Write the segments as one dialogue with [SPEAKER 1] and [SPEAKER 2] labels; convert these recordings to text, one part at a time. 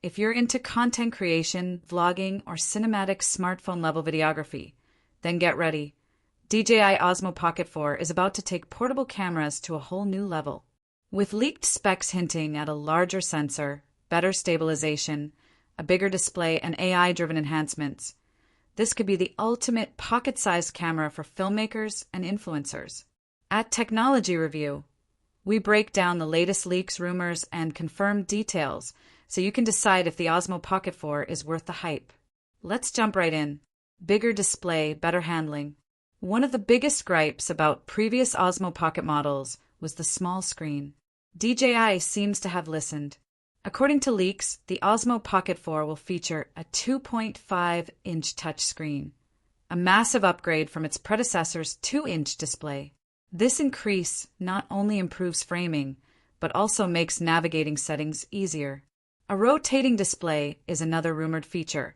[SPEAKER 1] If you're into content creation, vlogging, or cinematic smartphone-level videography, then get ready. DJI Osmo Pocket 4 is about to take portable cameras to a whole new level. With leaked specs hinting at a larger sensor, better stabilization, a bigger display, and AI-driven enhancements, this could be the ultimate pocket-sized camera for filmmakers and influencers. At Technology Review, we break down the latest leaks, rumors, and confirmed details so you can decide if the Osmo Pocket 4 is worth the hype. Let's jump right in. Bigger display, better handling. One of the biggest gripes about previous Osmo Pocket models was the small screen. DJI seems to have listened. According to leaks, the Osmo Pocket 4 will feature a 2.5-inch touchscreen, a massive upgrade from its predecessor's 2-inch display. This increase not only improves framing, but also makes navigating settings easier. A rotating display is another rumored feature,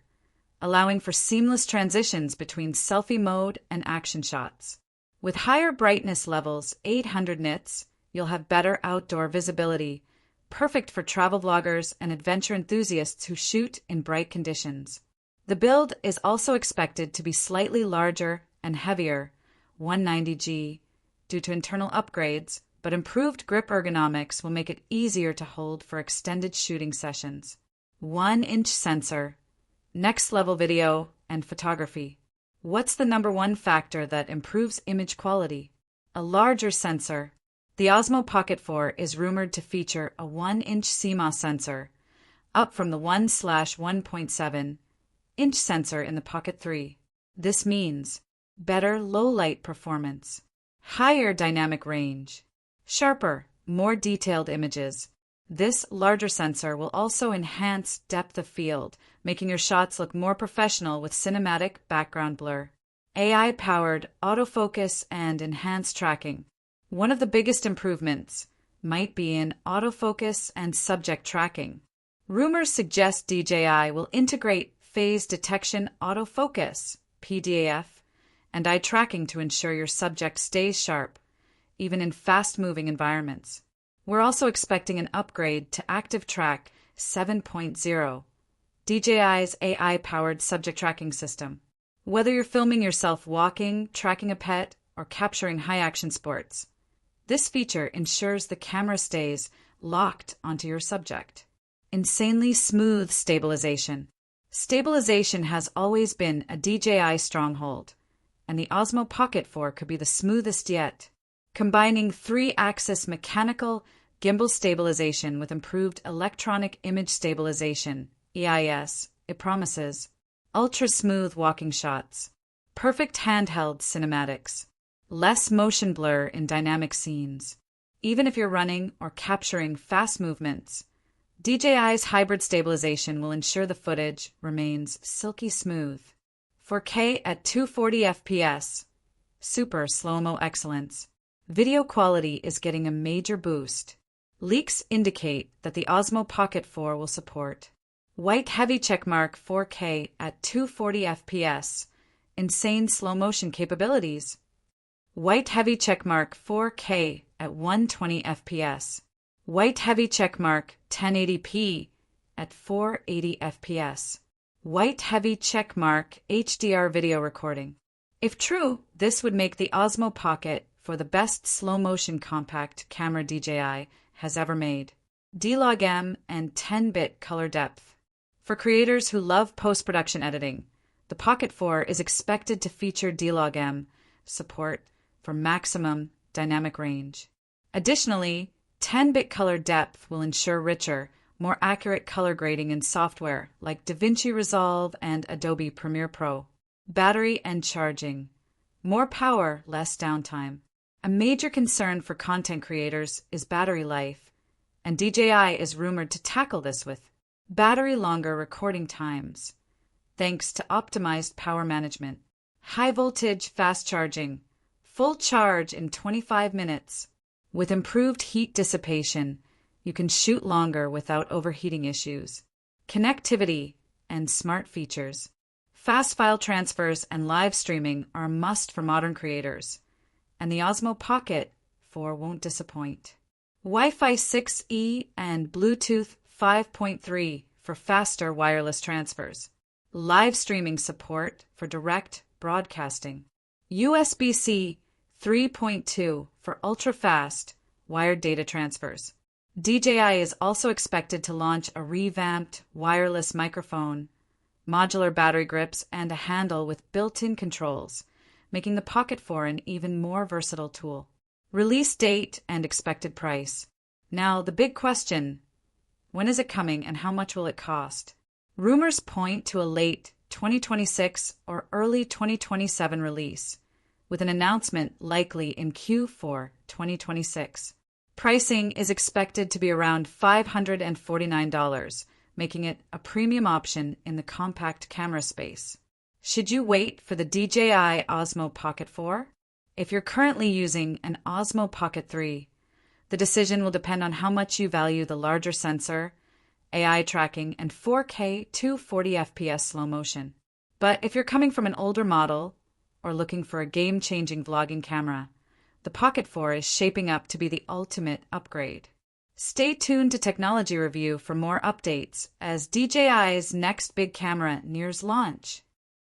[SPEAKER 1] allowing for seamless transitions between selfie mode and action shots. With higher brightness levels, 800 nits, you'll have better outdoor visibility, perfect for travel vloggers and adventure enthusiasts who shoot in bright conditions. The build is also expected to be slightly larger and heavier, 190G, due to internal upgrades, but improved grip ergonomics will make it easier to hold for extended shooting sessions. 1-inch sensor, next-level video and photography. What's the number one factor that improves image quality? A larger sensor. The Osmo Pocket 4 is rumored to feature a 1-inch CMOS sensor, up from the 1/1.7-inch sensor in the Pocket 3. This means better low-light performance, higher dynamic range, sharper, more detailed images. This larger sensor will also enhance depth of field, making your shots look more professional with cinematic background blur. AI-powered autofocus and enhanced tracking. One of the biggest improvements might be in autofocus and subject tracking. Rumors suggest DJI will integrate phase detection autofocus, PDAF, and eye tracking to ensure your subject stays sharp, even in fast-moving environments. We're also expecting an upgrade to Active Track 7.0, DJI's AI-powered subject tracking system. Whether you're filming yourself walking, tracking a pet, or capturing high-action sports, this feature ensures the camera stays locked onto your subject. Insanely smooth stabilization. Stabilization has always been a DJI stronghold, and the Osmo Pocket 4 could be the smoothest yet. Combining 3-axis mechanical gimbal stabilization with improved electronic image stabilization, EIS, it promises ultra-smooth walking shots, perfect handheld cinematics, less motion blur in dynamic scenes. Even if you're running or capturing fast movements, DJI's hybrid stabilization will ensure the footage remains silky smooth. 4K at 240 FPS, super slow-mo excellence. Video quality is getting a major boost. Leaks indicate that the Osmo Pocket 4 will support white heavy checkmark 4K at 240 FPS, insane slow motion capabilities. White heavy checkmark 4K at 120 FPS. White heavy checkmark 1080p at 480 FPS. White heavy checkmark HDR video recording. If true, this would make the Osmo Pocket for the best slow-motion compact camera DJI has ever made. D-Log-M and 10-bit color depth. For creators who love post-production editing, the Pocket 4 is expected to feature D-Log-M support for maximum dynamic range. Additionally, 10-bit color depth will ensure richer, more accurate color grading in software like DaVinci Resolve and Adobe Premiere Pro. Battery and charging. More power, less downtime. A major concern for content creators is battery life, and DJI is rumored to tackle this with battery longer recording times, thanks to optimized power management. High voltage fast charging. Full charge in 25 minutes. With improved heat dissipation, you can shoot longer without overheating issues. Connectivity and smart features. Fast file transfers and live streaming are a must for modern creators, and the Osmo Pocket 4 won't disappoint. Wi-Fi 6E and Bluetooth 5.3 for faster wireless transfers, live streaming support for direct broadcasting, USB-C 3.2 for ultra-fast wired data transfers. DJI is also expected to launch a revamped wireless microphone, modular battery grips, and a handle with built-in controls, making the Pocket 4 an even more versatile tool. Release date and expected price. Now, the big question: when is it coming and how much will it cost? Rumors point to a late 2026 or early 2027 release, with an announcement likely in Q4 2026. Pricing is expected to be around $549, making it a premium option in the compact camera space. Should you wait for the DJI Osmo Pocket 4? If you're currently using an Osmo Pocket 3, the decision will depend on how much you value the larger sensor, AI tracking, and 4K 240 FPS slow motion. But if you're coming from an older model or looking for a game-changing vlogging camera, the Pocket 4 is shaping up to be the ultimate upgrade. Stay tuned to Technology Review for more updates as DJI's next big camera nears launch.